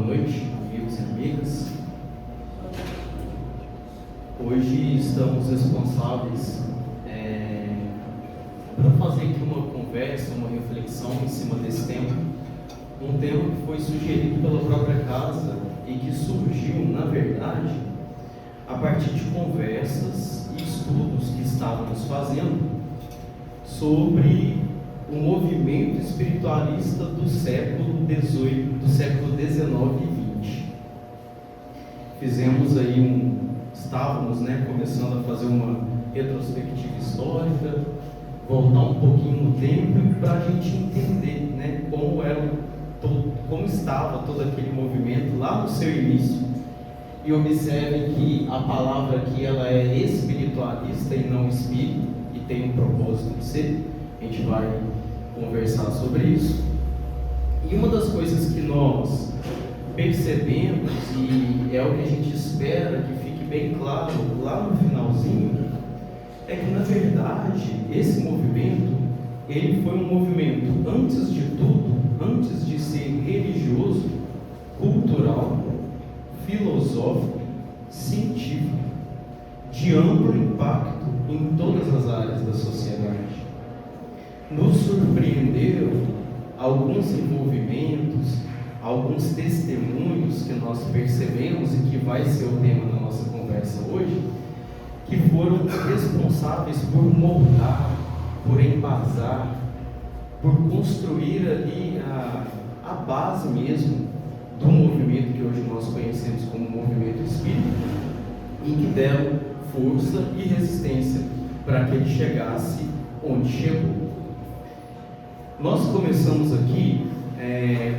noite, amigos e amigas. Hoje estamos responsáveis para fazer aqui uma conversa, uma reflexão em cima desse tema. Um tema que foi sugerido pela própria casa e que surgiu, na verdade, a partir de conversas e estudos que estávamos fazendo sobre o movimento espiritualista do século XVIII, do século XIX e XX. Fizemos aí estávamos começando a fazer uma retrospectiva histórica, voltar um pouquinho no tempo para a gente entender como estava todo aquele movimento lá no seu início. E observem que a palavra aqui ela é espiritualista e não espírita, e tem um propósito de ser. A gente vai conversar sobre isso. E uma das coisas que nós percebemos, e é o que a gente espera que fique bem claro lá no finalzinho, é que na verdade esse movimento, ele foi um movimento, antes de tudo, antes de ser religioso, cultural, filosófico, científico, de amplo impacto em todas as áreas da sociedade. Nos surpreenderam alguns envolvimentos, alguns testemunhos que nós percebemos e que vai ser o tema da nossa conversa hoje, que foram responsáveis por moldar, por embasar, por construir ali a base mesmo do movimento que hoje nós conhecemos como movimento espírita, e que deram força e resistência para que ele chegasse onde chegou. Nós começamos aqui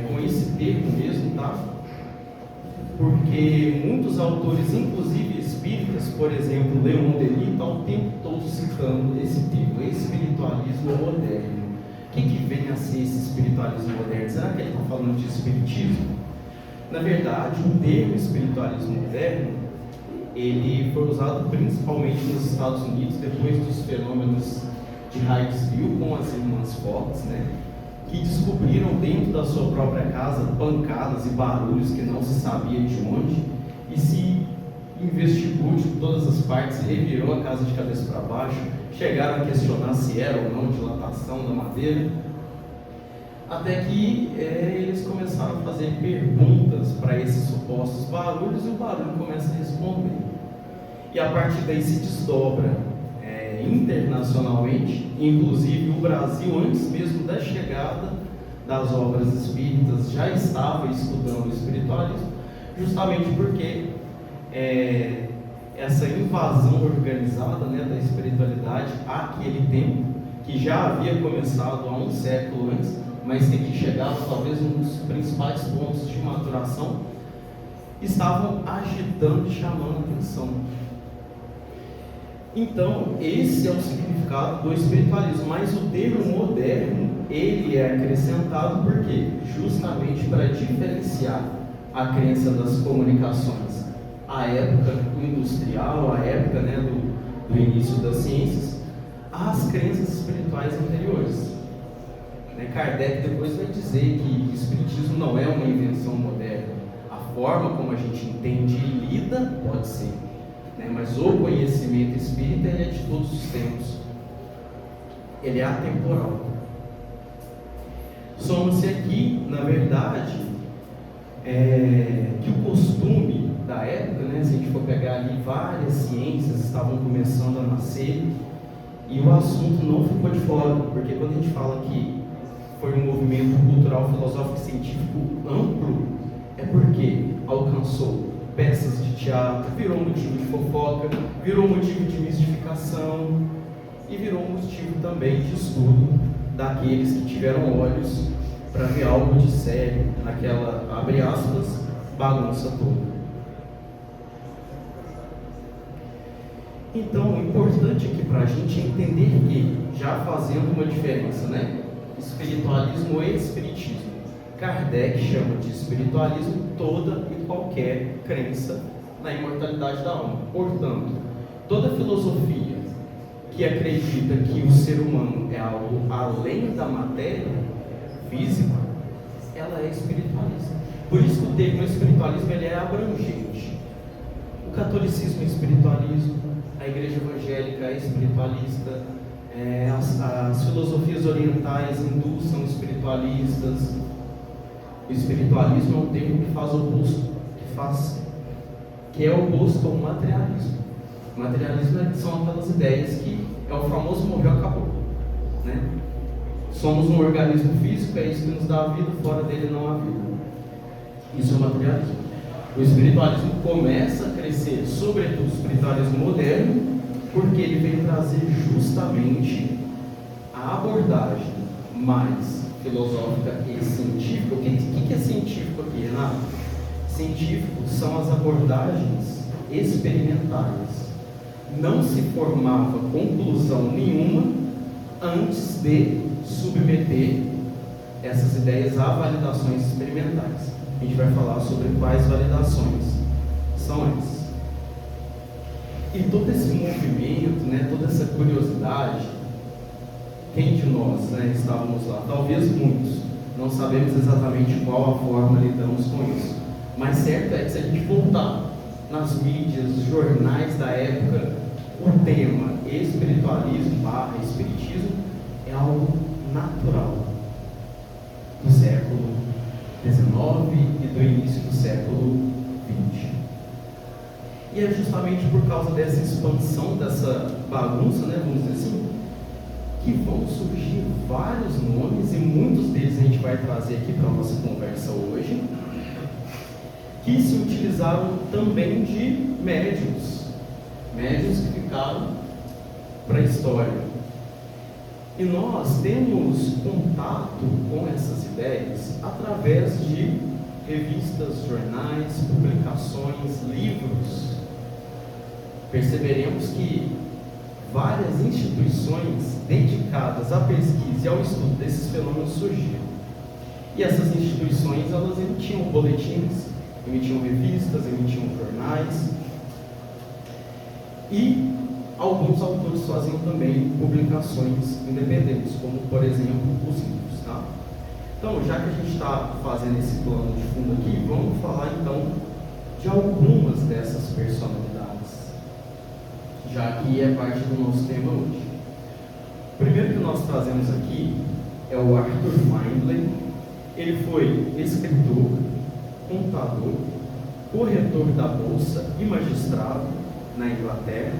com esse termo mesmo, tá? Porque muitos autores, inclusive espíritas, por exemplo, Leon Denis, está o tempo todo citando esse termo, espiritualismo moderno. O que vem a ser esse espiritualismo moderno? Será que ele está falando de espiritismo? Na verdade, o termo espiritualismo moderno, ele foi usado principalmente nos Estados Unidos, depois dos fenômenos de Higgsville com as irmãs Fox, que descobriram dentro da sua própria casa pancadas e barulhos que não se sabia de onde, e se investigou de todas as partes, revirou a casa de cabeça para baixo, chegaram a questionar se era ou não dilatação da madeira, até que eles começaram a fazer perguntas para esses supostos barulhos, e o barulho começa a responder. E a partir daí se desdobra internacionalmente, inclusive o Brasil, antes mesmo da chegada das obras espíritas, já estava estudando o espiritualismo, justamente porque essa invasão organizada da espiritualidade àquele tempo, que já havia começado há um século antes, mas que chegava talvez um dos principais pontos de maturação, estavam agitando e chamando a atenção. Então, esse é o significado do espiritualismo, mas o termo moderno, ele é acrescentado por quê? Justamente para diferenciar a crença das comunicações, a época industrial, a época do início das ciências, às crenças espirituais anteriores. Kardec depois vai dizer que o espiritismo não é uma invenção moderna. A forma como a gente entende e lida pode ser, mas o conhecimento espírita ele é de todos os tempos, ele é atemporal. Soma-se aqui, na verdade, que o costume da época, se a gente for pegar ali, várias ciências estavam começando a nascer, e o assunto não ficou de fora, porque quando a gente fala que foi um movimento cultural, filosófico e científico amplo, é porque alcançou peças de teatro, virou motivo de fofoca, virou motivo de mistificação e virou motivo também de estudo daqueles que tiveram olhos para ver algo de sério naquela, abre aspas, bagunça toda. Então, o importante aqui para a gente é entender que, já fazendo uma diferença, espiritualismo e espiritismo. Kardec chama de espiritualismo toda e qualquer crença na imortalidade da alma. Portanto, toda filosofia que acredita que o ser humano é algo além da matéria física, ela é espiritualista. Por isso que o termo espiritualismo ele é abrangente. O catolicismo é espiritualismo, a igreja evangélica é espiritualista, as filosofias orientais hindus são espiritualistas. O espiritualismo é um termo que faz oposto, que é oposto ao materialismo. O materialismo são aquelas ideias que é o famoso morreu, acabou, né? Somos um organismo físico, é isso que nos dá a vida, fora dele não há vida. Isso é o materialismo. O espiritualismo começa a crescer, sobretudo o espiritualismo moderno, porque ele vem trazer justamente a abordagem mais filosófica e científica. O que é científico aqui, Renato? Científico são as abordagens experimentais. Não se formava conclusão nenhuma antes de submeter essas ideias a validações experimentais. A gente vai falar sobre quais validações são essas. E todo esse movimento, né, toda essa curiosidade, quem de nós, né, estávamos lá? Talvez muitos, não sabemos exatamente qual a forma lidamos com isso. Mas certo é que se a gente voltar nas mídias, nos jornais da época, o tema espiritualismo / espiritismo é algo natural do século XIX e do início do século XX. E é justamente por causa dessa expansão, dessa bagunça, né, vamos dizer assim, que vão surgir vários nomes, e muitos deles a gente vai trazer aqui para a nossa conversa hoje, que se utilizaram também de médiuns que ficaram para a história. E nós temos contato com essas ideias através de revistas, jornais, publicações, livros. Perceberemos que várias instituições dedicadas à pesquisa e ao estudo desses fenômenos surgiram. E essas instituições, elas emitiam boletins, emitiam revistas, emitiam jornais, e alguns autores faziam também publicações independentes, como por exemplo os livros, tá? Então, já que a gente está fazendo esse plano de fundo aqui, vamos falar então de algumas dessas personalidades, já que é parte do nosso tema hoje. O primeiro que nós trazemos aqui é o Arthur Findlay. Ele foi escritor, contador, corretor da bolsa e magistrado na Inglaterra.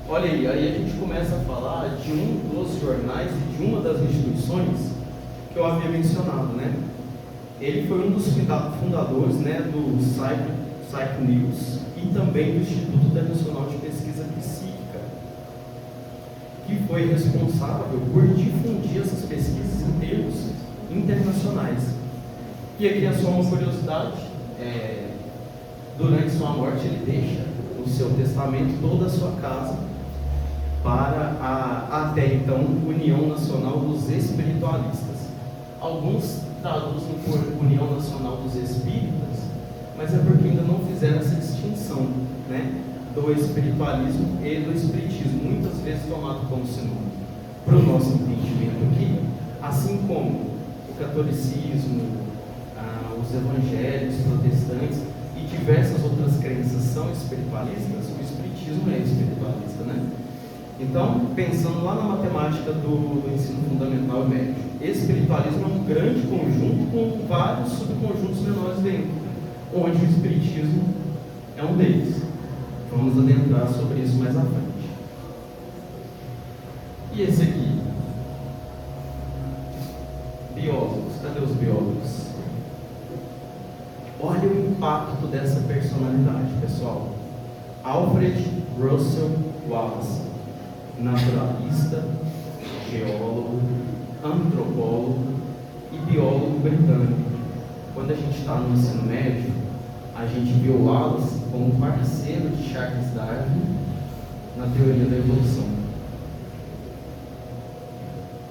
Olha aí a gente começa a falar de um dos jornais e de uma das instituições que eu havia mencionado, né? Ele foi um dos fundadores, né, do Psych News e também do Instituto Internacional de Pesquisa Psíquica, que foi responsável por difundir essas pesquisas em termos internacionais. E aqui é só uma curiosidade, durante sua morte ele deixa o seu testamento, toda a sua casa, para a até então União Nacional dos Espiritualistas. Alguns traduzem por União Nacional dos Espíritas, mas é porque ainda não fizeram essa distinção, né, do espiritualismo e do espiritismo, muitas vezes tomado como sinônimo. Para o nosso entendimento aqui, assim como o catolicismo, os evangélicos, protestantes e diversas outras crenças são espiritualistas, o espiritismo é espiritualista, né? Então, pensando lá na matemática do ensino fundamental e médio, espiritualismo é um grande conjunto com vários subconjuntos menores dentro, onde o espiritismo é um deles. Vamos adentrar sobre isso mais à frente. E esse aqui? Biólogos. Cadê os biólogos? Olha o impacto dessa personalidade, pessoal. Alfred Russel Wallace, naturalista, geólogo, antropólogo e biólogo britânico. Quando a gente está no ensino médio, a gente viu Wallace como parceiro de Charles Darwin na teoria da evolução.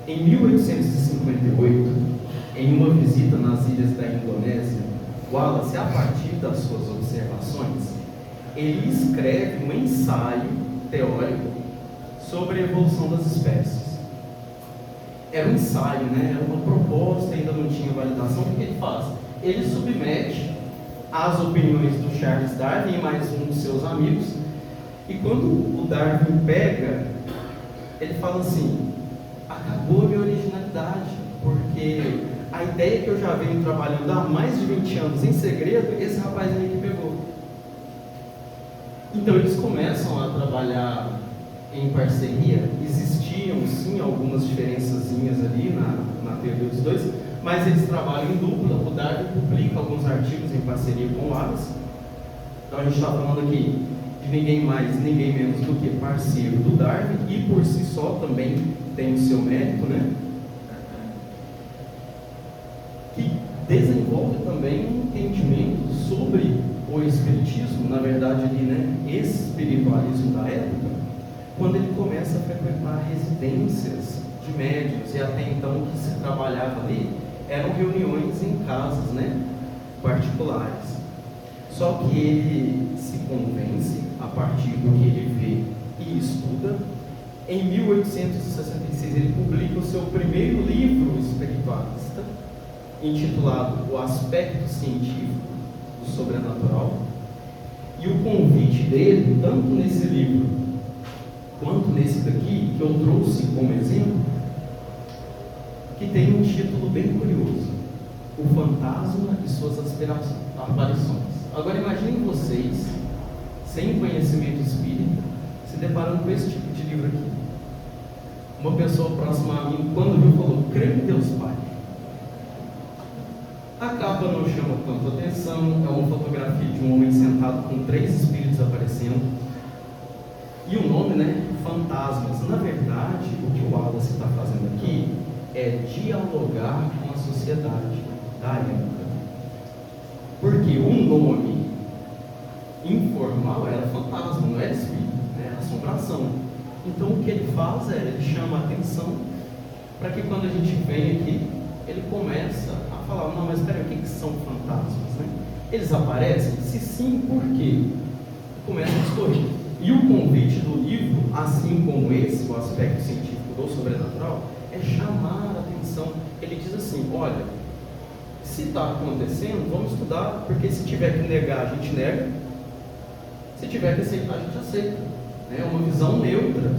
Em 1858, em uma visita nas ilhas da Indonésia, Wallace, a partir das suas observações, ele escreve um ensaio teórico sobre a evolução das espécies. Era um ensaio, né? Era uma proposta, ainda não tinha validação. O que ele faz? Ele submete as opiniões do Charles Darwin e mais um dos seus amigos. E quando o Darwin pega, ele fala assim: acabou a minha originalidade, porque a ideia que eu já venho trabalhando há mais de 20 anos em segredo, esse rapaz aí que pegou. Então eles começam a trabalhar em parceria. Existiam sim algumas diferençazinhas ali na teoria dos dois, mas eles trabalham em dupla. O Darwin publica alguns artigos em parceria com o Wallace. Então a gente está falando aqui de ninguém mais, ninguém menos do que parceiro do Darwin, e por si só também tem o seu mérito, né? Que desenvolve também um entendimento sobre o espiritismo, na verdade ali, né, espiritualismo da época, quando ele começa a frequentar residências de médiuns, e até então o que se trabalhava ali eram reuniões em casas, né, particulares. Só que ele se convence a partir do que ele vê e estuda. Em 1866 ele publica o seu primeiro livro espiritualista, intitulado O Aspecto Científico do Sobrenatural. E o convite dele, tanto nesse livro quanto nesse daqui, que eu trouxe como exemplo, que tem um título bem curioso: O Fantasma e Suas Aparições. Agora imaginem vocês, sem conhecimento espírita, se deparando com esse tipo de livro aqui. Uma pessoa próxima a mim, quando viu, falou: creio em Deus Pai. A capa não chama tanto atenção, é uma fotografia de um homem sentado com 3 espíritos aparecendo. E o nome, né? Fantasmas. Na verdade, o que o Wallace está fazendo aqui é dialogar com a sociedade da época. Porque o nome informal era fantasma, não era espírito, era assombração. Então o que ele faz é, ele chama a atenção para que quando a gente vem aqui, ele começa a falar: não, mas espera, o que são fantasmas, né? Eles aparecem? Se sim, por quê? Começa a discorrer. E o convite do livro, assim como esse, o aspecto científico do sobrenatural, é chamar a atenção. Ele diz assim: olha, se está acontecendo, vamos estudar, porque se tiver que negar, a gente nega, se tiver que aceitar, a gente aceita. É uma visão neutra,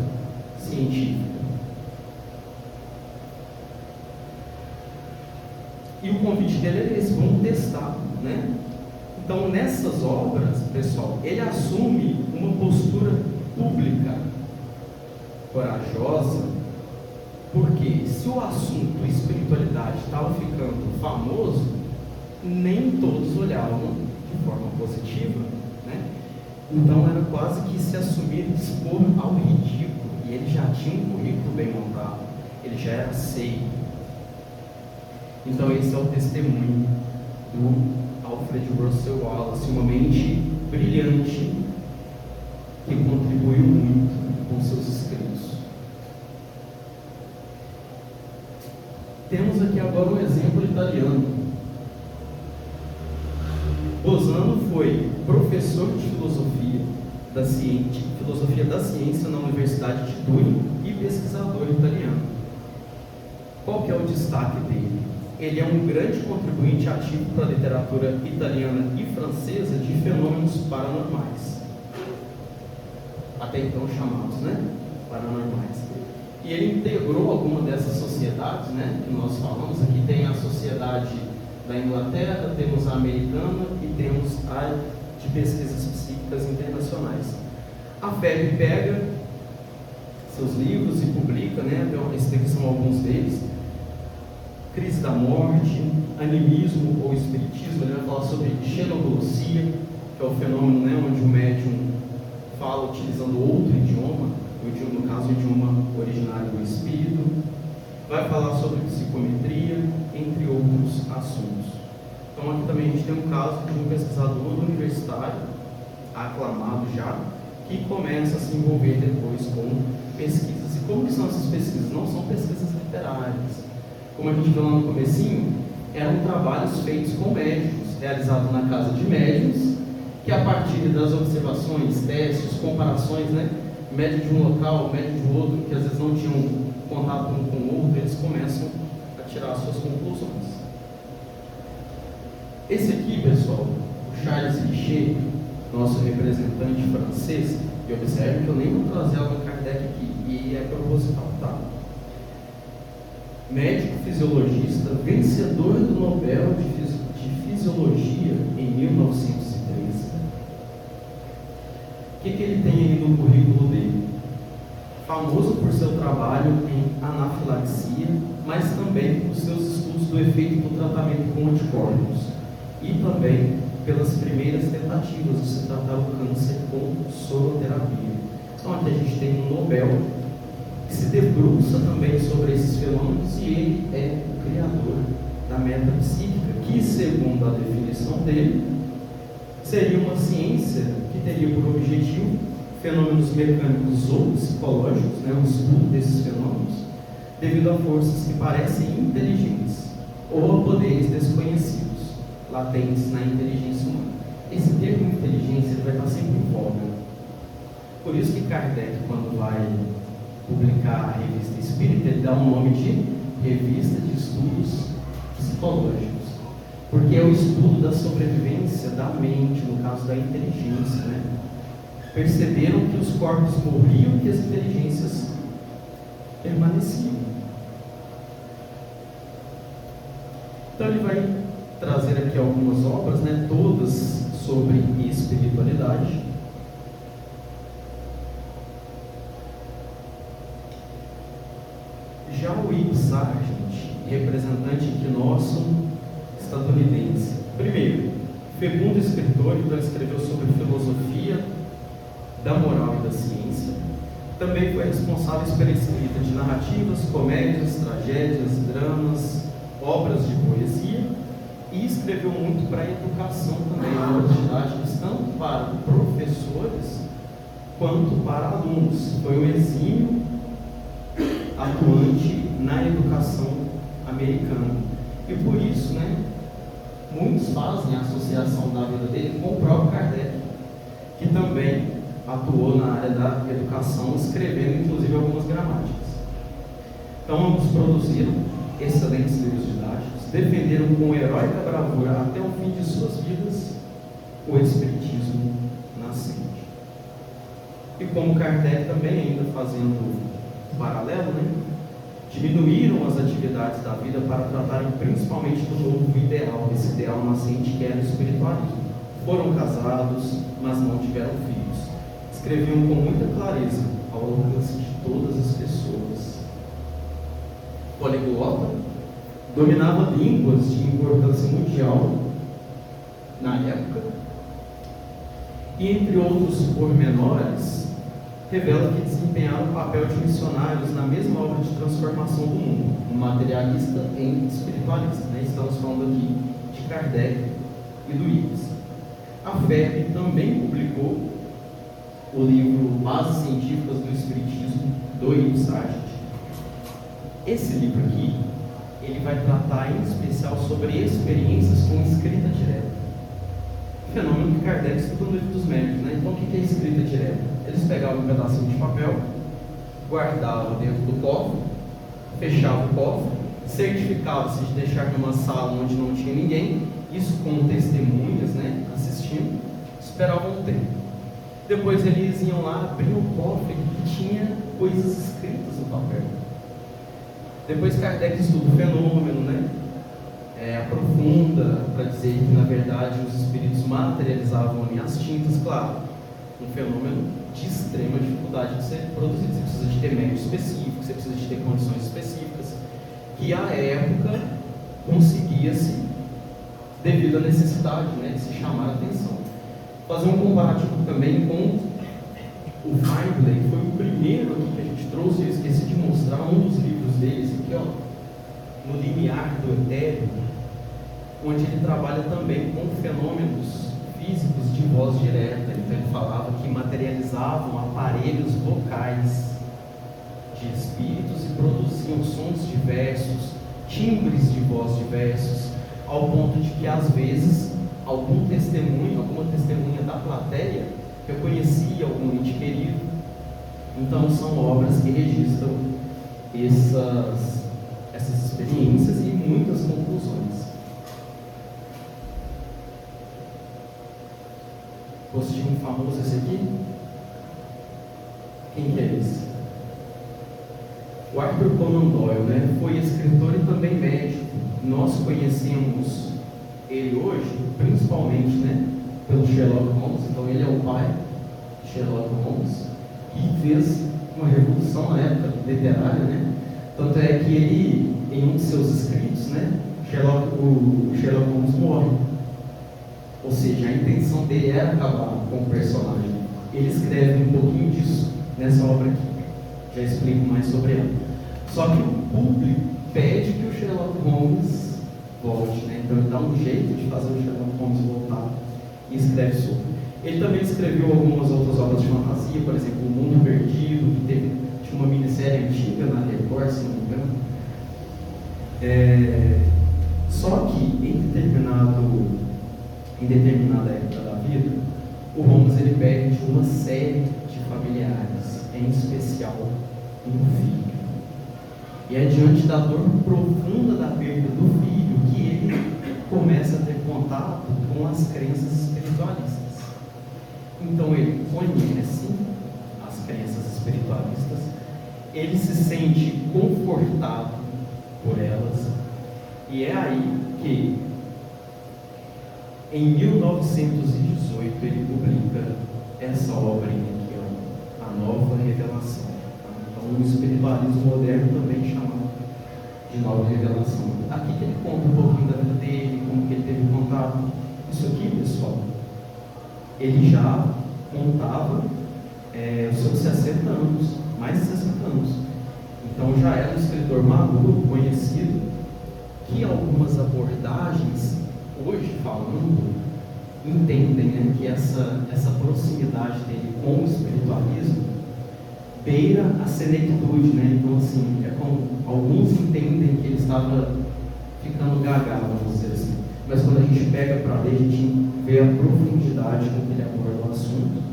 científica. E o convite dele é esse: vamos testar, né? Então, nessas obras, pessoal, ele assume uma postura pública, corajosa, porque se o assunto espiritualidade estava ficando famoso, nem todos olhavam de forma positiva, né? Então era quase que se assumir e expor ao ridículo, e ele já tinha um currículo bem montado, ele já era aceito. Então esse é o testemunho do Alfred Russel Wallace, uma mente brilhante que contribuiu muito com seus escritos. Temos aqui agora um exemplo italiano. Bosano foi professor de filosofia da ciência na Universidade de Turim e pesquisador italiano. Qual que é o destaque dele? Ele é um grande contribuinte ativo para a literatura italiana e francesa de fenômenos paranormais, até então chamados, né, paranormais. E ele integrou alguma dessas sociedades, né, que nós falamos. Aqui tem a sociedade da Inglaterra, temos a americana e temos a de pesquisas psíquicas internacionais. A FEB pega seus livros e publica, né, esses aqui são alguns deles: Crise da Morte, Animismo ou Espiritismo. Ele vai falar sobre xenoglossia, que é o fenômeno, né, onde o médium fala utilizando outro idioma, no caso o idioma originário do espírito. Vai falar sobre psicometria, entre outros assuntos. Então aqui também a gente tem um caso de um pesquisador universitário, aclamado já, que começa a se envolver depois com pesquisas. E como que são essas pesquisas? Não são pesquisas literárias. Como a gente viu lá no comecinho, eram trabalhos feitos com médicos, realizados na casa de médicos, que a partir das observações, testes, comparações, né, médico de um local, médico de outro, que às vezes não tinham contato um com o outro, eles começam a tirar as suas conclusões. Esse aqui, pessoal, o Richer, nosso representante francês, e observe que eu nem vou trazer Allan Kardec aqui, e é proposital, tá? Médico fisiologista, vencedor do Nobel de Fisiologia em 1913. O que ele tem aí no currículo dele? Famoso por seu trabalho em anafilaxia, mas também por seus estudos do efeito do tratamento com anticorpos e também pelas primeiras tentativas de se tratar o câncer com soroterapia. Então aqui a gente tem um Nobel que se debruça também sobre esses fenômenos e ele é o criador da metapsíquica, que, segundo a definição dele, seria uma ciência que teria por objetivo fenômenos mecânicos ou psicológicos, né, o estudo desses fenômenos, devido a forças que parecem inteligentes ou a poderes desconhecidos, latentes na inteligência humana. Esse termo inteligência ele vai estar sempre em voga. Por isso que Kardec, quando vai publicar a Revista Espírita, ele dá um nome de Revista de Estudos Psicológicos, porque é o estudo da sobrevivência da mente, no caso da inteligência, né? Perceberam que os corpos morriam e que as inteligências permaneciam. Então ele vai trazer aqui algumas obras, né, todas sobre espiritualidade. Já o Ibn Sargent, representante aqui nosso estadunidense, primeiro, fecundo escritor, então escreveu sobre filosofia da moral e da ciência. Também foi responsável pela escrita de narrativas, comédias, tragédias, dramas, obras de poesia, e escreveu muito para a educação também, aulas didáticas, tanto para professores quanto para alunos. Foi um exímio atuante na educação americana. E por isso, né, muitos fazem a associação da vida dele com o próprio Kardec, que também atuou na área da educação, escrevendo inclusive algumas gramáticas. Então ambos produziram excelentes livros didáticos, defenderam com heróica bravura até o fim de suas vidas o espiritismo nascente. E como Kardec também, ainda fazendo um paralelo, né, diminuíram as atividades da vida para tratarem principalmente do novo ideal, esse ideal nascente que era o espiritualismo. Foram casados, mas não tiveram filhos. Escreviam com muita clareza ao alcance de todas as pessoas. Poliglota, dominava línguas de importância mundial na época, e entre outros pormenores, revela que desempenharam o papel de missionários na mesma obra de transformação do mundo, um materialista em espiritualista. Né? Estamos falando aqui de Kardec e do Ibsen. A FEB também publicou o livro Bases Científicas do Espiritismo, do Ibn Sargent. Esse livro aqui, ele vai tratar em especial sobre experiências com escrita direta. Fenômeno que Kardec estuda no Livro dos Médiuns, né? Então o que é escrita direta? Eles pegavam um pedacinho de papel, guardavam dentro do cofre, fechavam o cofre, certificavam-se de deixar numa sala onde não tinha ninguém, isso com testemunhas, né, assistindo, esperavam um tempo. Depois eles iam lá, abriam o cofre e tinha coisas escritas no papel. Depois Kardec estuda o fenômeno, né? Aprofunda para dizer que na verdade os espíritos materializavam ali as tintas, claro, um fenômeno de extrema dificuldade de ser produzido. Você precisa de ter método específico, você precisa de ter condições específicas, que à época conseguia-se devido à necessidade, né, de se chamar a atenção. Fazer um comparativo também com o Findlay, que foi o primeiro aqui que a gente trouxe. Eu esqueci de mostrar um dos livros deles aqui, ó, No Limiar do Etéreo, onde ele trabalha também com fenômenos físicos de voz direta. Então ele falava que materializavam aparelhos vocais de espíritos e produziam sons diversos, timbres de voz diversos, ao ponto de que às vezes alguma testemunha da plateia reconhecia algum ente querido. Então são obras que registram essas experiências e muitas conclusões. Postinho famoso esse aqui? Quem que é esse? O Arthur Conan Doyle, né? Foi escritor e também médico. Nós conhecemos ele hoje, principalmente, né, pelo Sherlock Holmes. Então ele é o pai de Sherlock Holmes, que fez uma revolução na época literária, né? Tanto é que ele, em um de seus escritos, né, o Sherlock Holmes morre. Ou seja, a intenção dele era acabar com o personagem. Ele escreve um pouquinho disso nessa obra aqui. Já explico mais sobre ela. Só que o público pede que o Sherlock Holmes volte, né? Então ele dá um jeito de fazer o Sherlock Holmes voltar e escreve sobre. Ele também escreveu algumas outras obras de fantasia, por exemplo, O Mundo Perdido, que tinha uma minissérie antiga na Record, se não me engano. Só que em determinada época da vida, o Holmes ele perde uma série de familiares, em especial um filho. E é diante da dor profunda da perda do filho que ele começa a ter contato com as crenças espiritualistas. Então ele conhece as crenças espiritualistas, ele se sente confortado por elas, e é aí que em 1918 ele publica essa obra aqui, ó, A Nova Revelação. Então o espiritualismo moderno também chama de Nova Revelação. Aqui que ele conta um pouquinho da vida dele, como que ele teve contato. Isso aqui, pessoal, ele já contava os seus 60 anos, mais de 60 anos. Então já era um escritor maduro, conhecido, que algumas abordagens, hoje falando, entendem, né, que essa proximidade dele com o espiritualismo beira a senectude, né? Então assim, é como alguns entendem que ele estava ficando gaga, vamos dizer assim. Mas quando a gente pega para ler, a gente vê a profundidade com que ele aborda o assunto,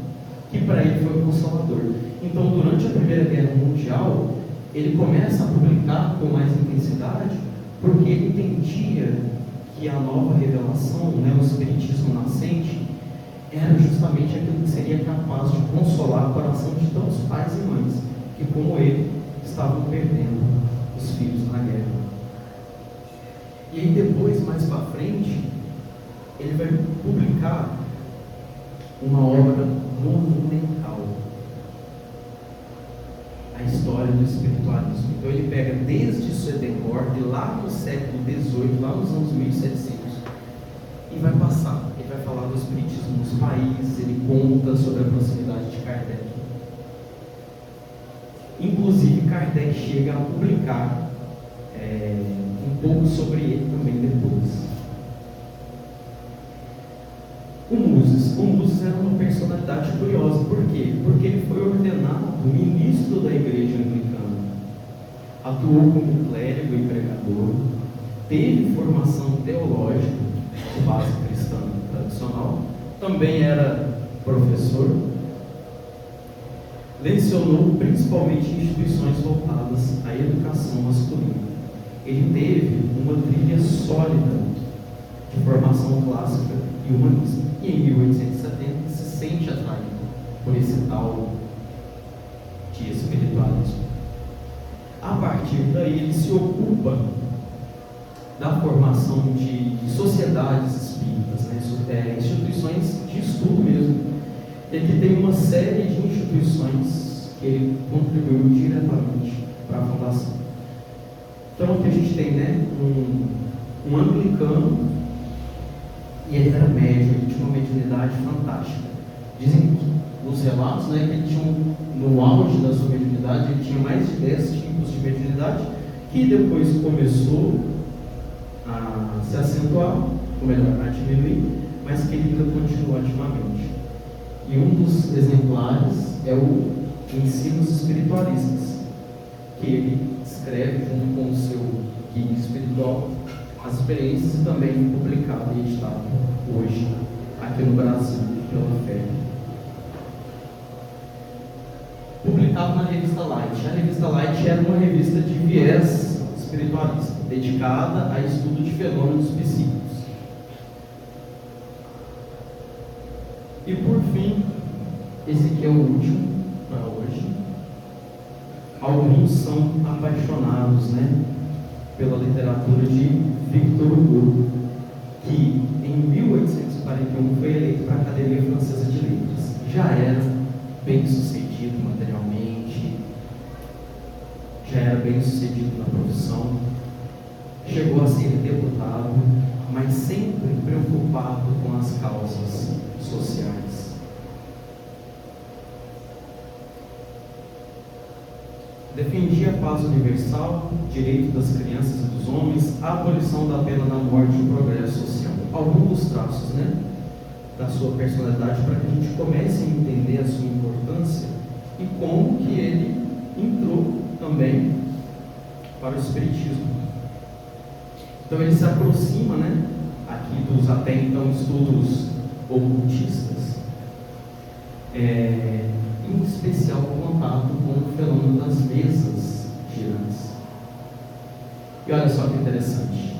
que para ele foi consolador. Então, durante a Primeira Guerra Mundial, ele começa a publicar com mais intensidade, porque ele entendia que a nova revelação, né, o espiritismo nascente, era justamente aquilo que seria capaz de consolar o coração de tantos pais e mães que, como ele, estavam perdendo os filhos na guerra. E aí depois, mais para frente, ele vai publicar uma obra monumental, a história do espiritualismo. Então ele pega desde Swedenborg, lá no século XVIII, lá nos anos 1700, e vai passar. Ele vai falar do espiritismo nos países, ele conta sobre a proximidade de Kardec. Inclusive, Kardec chega a publicar um pouco sobre ele também depois. O Muses era uma personalidade curiosa. Por quê? Porque ele foi ordenado ministro da Igreja Anglicana, atuou como clérigo e pregador, teve formação teológica de base cristã tradicional, também era professor, lecionou principalmente em instituições voltadas à educação masculina. Ele teve uma trilha sólida de formação clássica e humanista. E em 1870 se sente atraído por esse tal de espiritualismo. A partir daí ele se ocupa da formação de sociedades espíritas, né? Instituições de estudo mesmo. Ele tem uma série de instituições que ele contribuiu diretamente para a fundação. Então o que a gente tem, né? Um anglicano, e ele era médium, ele tinha uma mediunidade fantástica. Dizem os relatos, né, que ele tinha, no auge da sua mediunidade, ele tinha mais de 10 tipos de mediunidade, que depois começou a se acentuar, ou melhor, a diminuir, mas que ele ainda continua ativamente. E um dos exemplares é o Ensinos Espiritualistas, que ele escreve junto com o seu guia espiritual as experiências, e também publicado e editado hoje aqui no Brasil pela FEB. Publicado na revista Light. A revista Light era uma revista de viés espiritualista, dedicada a estudo de fenômenos psíquicos. E por fim, esse aqui é o último para hoje. Alguns são apaixonados, né, pela literatura de Victor Hugo, que em 1841 foi eleito para a Academia Francesa de Letras. Já era bem sucedido materialmente, já era bem sucedido na profissão, chegou a ser deputado, mas sempre preocupado com as causas sociais. Defendia a paz universal, direito das crianças e dos homens, a abolição da pena da morte e o progresso social. Alguns dos traços, né, da sua personalidade, para que a gente comece a entender a sua importância e como que ele entrou também para o Espiritismo. Então ele se aproxima, né, aqui dos até então estudos ocultistas, em especial o contato com o fenômeno das mesas girantes. E olha só que interessante,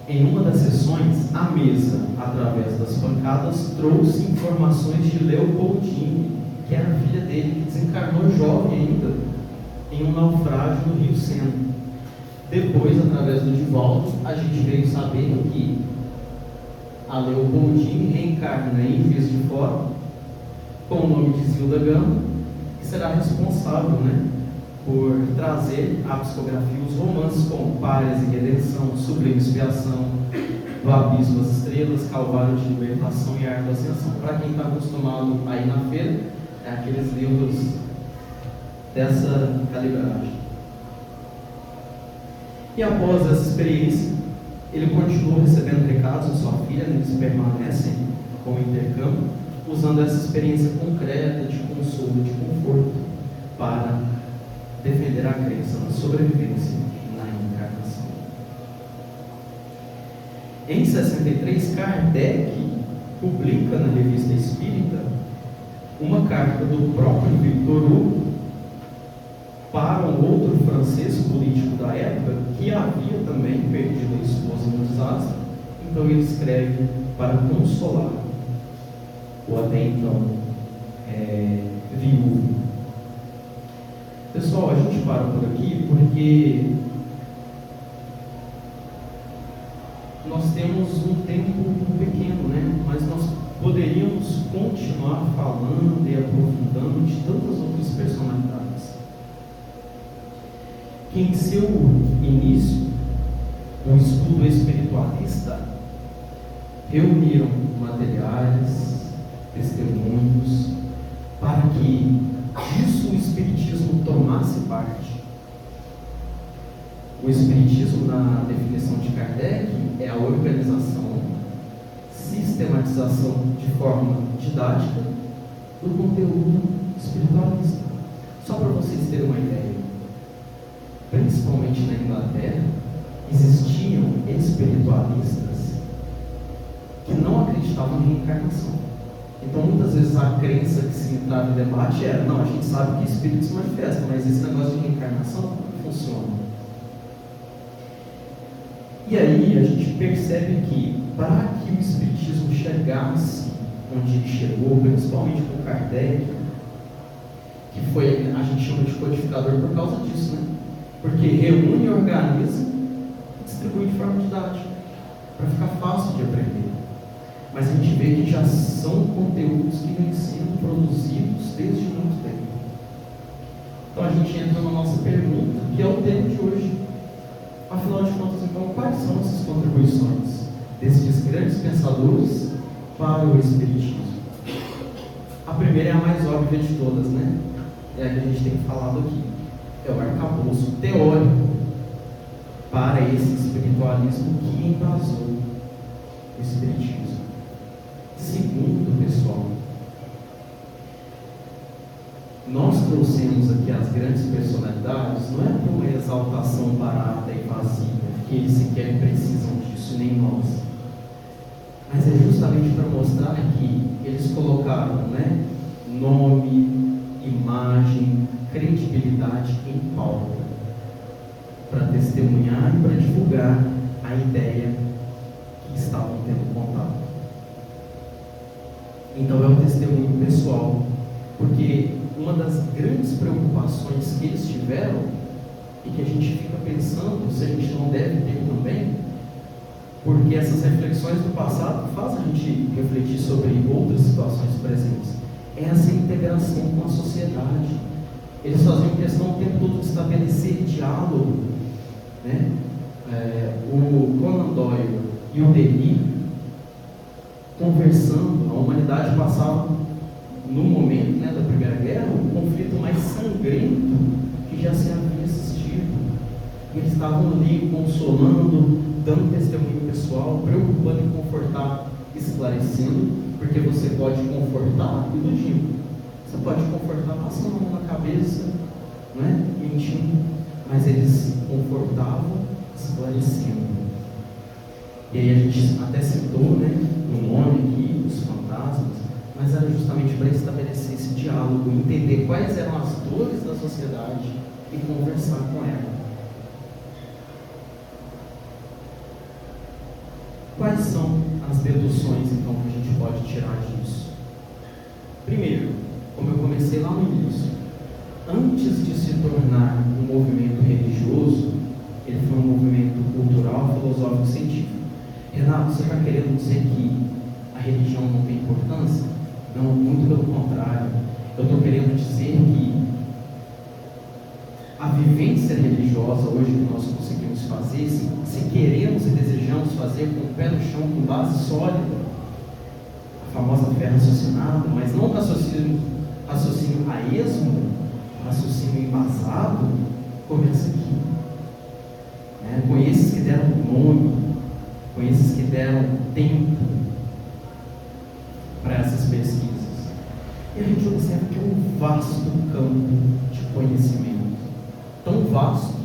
em uma das sessões, a mesa, através das pancadas, trouxe informações de Leopoldine, que era a filha dele, que desencarnou jovem ainda, em um naufrágio no Rio Sena. Depois, através do Divaldo, a gente veio saber que a Leopoldine reencarna em Juiz de Fora, com o nome de Zilda Gama, que será responsável, né, por trazer à psicografia os romances como Pares e Redenção, Sublime Expiação, Do Abismo às Estrelas, Calvário de Libertação e Arte da Ascensão. Para quem está acostumado a ir na feira, é aqueles livros dessa calibragem. E após essa experiência, ele continuou recebendo recados de sua filha, né, eles permanecem com o intercâmbio, usando essa experiência concreta de consolo, de conforto, para defender a crença na sobrevivência na reencarnação. Em 63, Kardec publica na Revista Espírita uma carta do próprio Victor Hugo para um outro francês político da época que havia também perdido a esposa no desastre. Então ele escreve para consolar o até então viúvo. Pessoal, a gente para por aqui porque nós temos um tempo pequeno, né? Mas nós poderíamos continuar falando e aprofundando de tantas outras personalidades que em seu início, o estudo espiritualista, reuniram materiais, testemunhos, para que disso o Espiritismo tomasse parte. O Espiritismo, na definição de Kardec, é a organização, sistematização de forma didática do conteúdo espiritualista. Só para vocês terem uma ideia, principalmente na Inglaterra, existiam espiritualistas que não acreditavam em reencarnação. Então, muitas vezes a crença que se entrava em debate era: não, a gente sabe que espíritos se manifestam, mas esse negócio de reencarnação não funciona. E aí a gente percebe que, para que o Espiritismo chegasse onde ele chegou, principalmente com Kardec, que foi, a gente chama de codificador por causa disso, né? Porque reúne, organiza e distribui de forma didática, para ficar fácil de aprender. Mas a gente vê que já são conteúdos que vêm sendo produzidos desde muito tempo. Então a gente entra na nossa pergunta, que é o tema de hoje. Afinal de contas, então, quais são essas contribuições desses grandes pensadores para o Espiritismo? A primeira é a mais óbvia de todas, né? É a que a gente tem falado aqui. É o arcabouço teórico para esse espiritualismo que embasou o Espiritismo. Segundo, pessoal, nós trouxemos aqui as grandes personalidades, não é por uma exaltação barata e vazia, que eles sequer precisam disso, nem nós, mas é justamente para mostrar que eles colocaram, né, nome, imagem, credibilidade em pauta, para testemunhar e para divulgar a ideia que estavam tendo contato. Então é um testemunho pessoal, porque uma das grandes preocupações que eles tiveram, e que a gente fica pensando se a gente não deve ter também, porque essas reflexões do passado fazem a gente refletir sobre outras situações presentes, é essa integração com a sociedade. Eles faziam questão o tempo todo de estabelecer diálogo, né? O Conan Doyle e o Denis conversando, a humanidade passava, no momento, né, da Primeira Guerra, o conflito mais sangrento que já se havia assistido. E eles estavam ali consolando, dando testemunho pessoal, preocupando em confortar, esclarecendo, porque você pode confortar iludindo, você pode confortar passando a mão na cabeça, não é? Mentindo, mas eles confortavam, esclarecendo. E aí a gente até citou, né, o nome aqui, os fantasmas, mas era justamente para estabelecer esse diálogo, entender quais eram as dores da sociedade e conversar com ela. Quais são as deduções, então, que a gente pode tirar disso? Primeiro, como eu comecei lá no início, antes de se tornar um movimento religioso, ele foi um movimento cultural, filosófico, científico. Renato, você está querendo dizer que a religião não tem importância? Não, muito pelo contrário. Eu estou querendo dizer que a vivência religiosa hoje que nós conseguimos fazer, se queremos e desejamos fazer com o pé no chão, com base sólida, a famosa fé raciocinada, mas não raciocínio a esmo, raciocínio embasado, começa aqui. Com esses que deram nome, com esses que deram tempo para essas pesquisas. E a gente observa que é um vasto campo de conhecimento, tão vasto,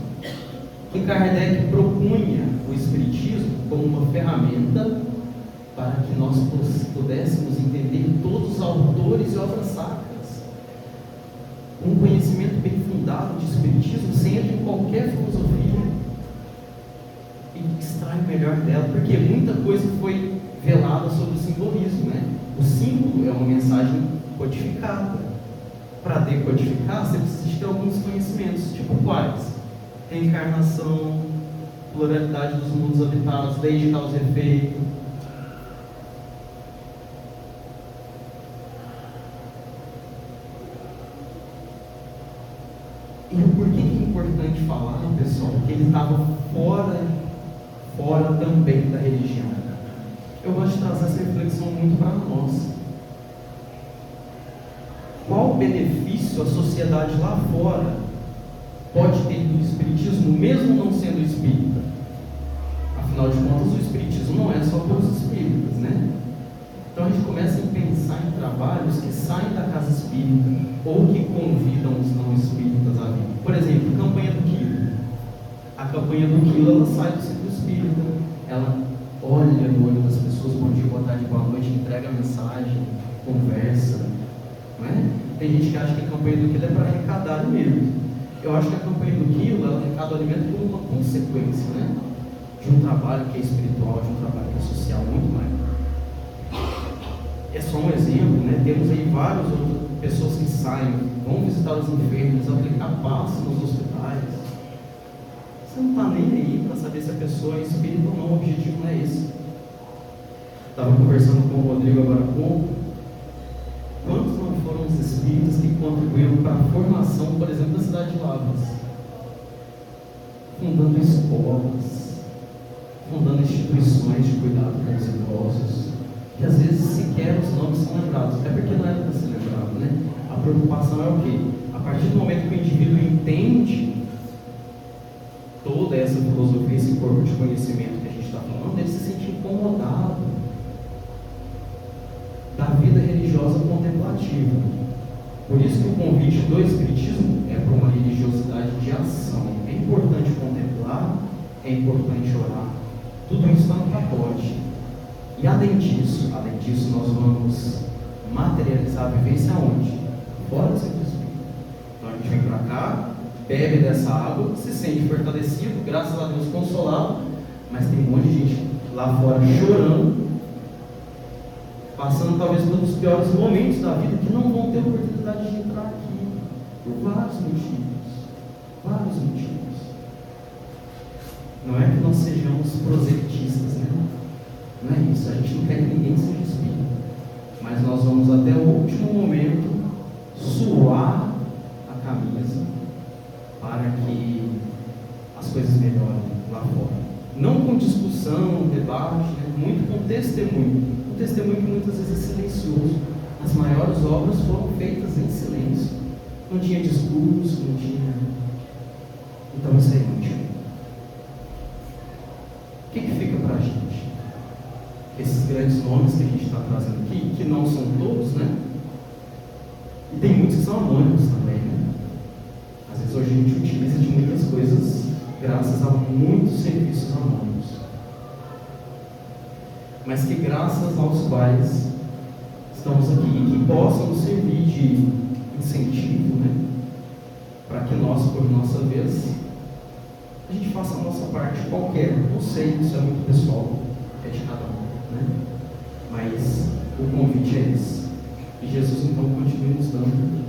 que Kardec propunha o Espiritismo como uma ferramenta para que nós pudéssemos entender todos os autores e obras sacras. Um conhecimento bem fundado de Espiritismo, você entra em qualquer filosofia e extrai o melhor dela, porque muita coisa foi velada sobre o simbolismo, né? O símbolo é uma mensagem codificada. Para decodificar, você precisa de ter alguns conhecimentos, tipo quais? Reencarnação, pluralidade dos mundos habitados, lei de causa e efeito. E por que é importante falar, pessoal? Porque ele estava fora também da religião. Eu gosto de trazer essa reflexão muito para nós. Qual benefício a sociedade lá fora pode ter do Espiritismo, mesmo não sendo espírita? Afinal de contas, o Espiritismo não é só para os espíritas, né? Então a gente começa a pensar em trabalhos que saem da casa espírita ou que convidam os não espíritas a vir. Por exemplo, a campanha do Quilo. A campanha do Quilo, ela sai do centro espírita, ela olha no olho das pessoas, bom dia, boa tarde, boa noite, entrega a mensagem, conversa, não é? Tem gente que acha que a campanha do Quilo é para arrecadar alimento. Eu acho que a campanha do Quilo, ela arrecada alimento por uma consequência, né? De um trabalho que é espiritual, de um trabalho que é social, muito mais. É só um exemplo, né? Temos aí várias outras pessoas que saem, vão visitar os enfermos, aplicar passe nos hospitais. Você não está nem aí para saber se a pessoa é espírita ou não, o objetivo não é esse. Estava conversando com o Rodrigo agora há pouco. Quantos não foram os espíritas que contribuíram para a formação, por exemplo, da cidade de Lavras? Fundando escolas, fundando instituições de cuidado com os idosos, que às vezes sequer os nomes são lembrados, até porque não era para ser lembrado, né? A preocupação é o quê? A partir do momento que o indivíduo entende toda essa filosofia, esse corpo de conhecimento que a gente está falando, ele se sente incomodado da vida religiosa contemplativa. Por isso que o convite do Espiritismo é para uma religiosidade de ação. É importante contemplar, é importante orar. Tudo isso está no pacote. E além disso, nós vamos materializar a vivência onde? Fora do centro espírita. Então a gente vem para cá, bebe dessa água, se sente fortalecido, graças a Deus consolado, mas tem um monte de gente lá fora chorando, passando talvez pelos piores momentos da vida, que não vão ter oportunidade de entrar aqui, por vários motivos. Vários motivos. Não é que nós sejamos proselitistas, né? Não é isso, a gente não quer que ninguém seja espírita, mas nós vamos até o último momento suar a camisa para que as coisas melhorem lá fora. Não com discussão, debate, né? Muito com testemunho. Um testemunho que muitas vezes é silencioso. As maiores obras foram feitas em silêncio. Não tinha discurso, não tinha. Então isso é inútil. O que fica para a gente? Esses grandes nomes que a gente está trazendo aqui, que não são todos, né? E tem muitos que são anônimos também, né? Às vezes hoje a gente utiliza de muitas coisas graças a muitos serviços anônimos. Mas que graças aos quais estamos aqui e que possam nos servir de incentivo, né? Para que nós, por nossa vez, a gente faça a nossa parte qualquer. Não sei, isso é muito pessoal, é de cada um, né? Mas o convite é esse. E Jesus então continue nos dando